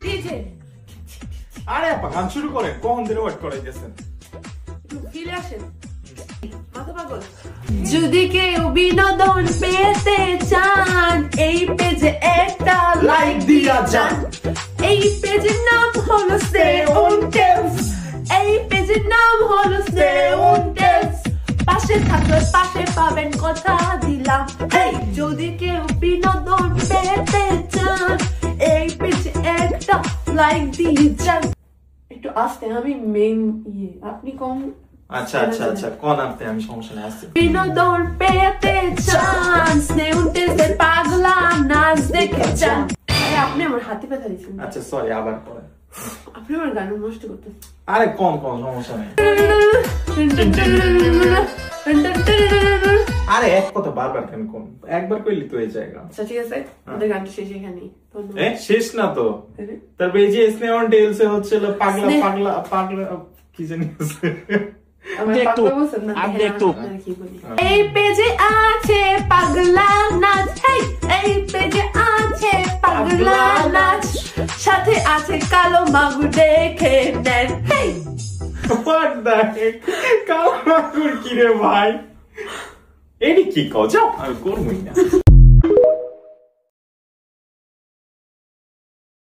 DJ আরে আপা গান শুরু করেন, কখন ধরে ওয়েট করাইতেছেন? একটু ফিরে আসেন, মাথা পাগল। যদি কেউ বিনোদন পেতে চান এই পেজে একটা লাইক দিয়া যান। এই পেজের নাম হলো Stay on Tips, এই পেজের নাম হলো Stay on Tips। পাশে থাকলে পাশে পাবেন কথা দিলাম। এই যদি কেউ বিনোদন পেতে চান এই পেজে একটা লাইক দিয়ে যান। একটু আস্তে, আমি মেইন আপনি কম। আচ্ছা আচ্ছা আচ্ছা, কোন আপনি, আমি সমস্যা নেই আসছি। বিনোদন পেতে চান Stay on Tips এর পাগলা নাচ দেখে চান। আরে আপনি আমার হাতে ব্যথা দিচ্ছেন। আচ্ছা সরি, আবার করেন। আপনি আমার গান নষ্ট করতেছেন। আরে কোন সমস্যা নেই। আরে এক কথা বারবার কেন কোন, একবার কইলি তো এই জায়গা। আচ্ছা ঠিক আছে, আমাদের গানটা শেষ এখানেই। শেষ না তো, তারপরে এই যে Stay on Tips এ হচ্ছে পাগলা পাগলা পাগলা কি জানি এই পেজে আছে পাগলা নাচ, এই পেজে আছে পাগলা নাচ, সাথে আছে কালো মাগুর দেখে নেন। What the heck? কালো মাগুর কি রে ভাই? এডি কি কও, যাও আমি করবই না।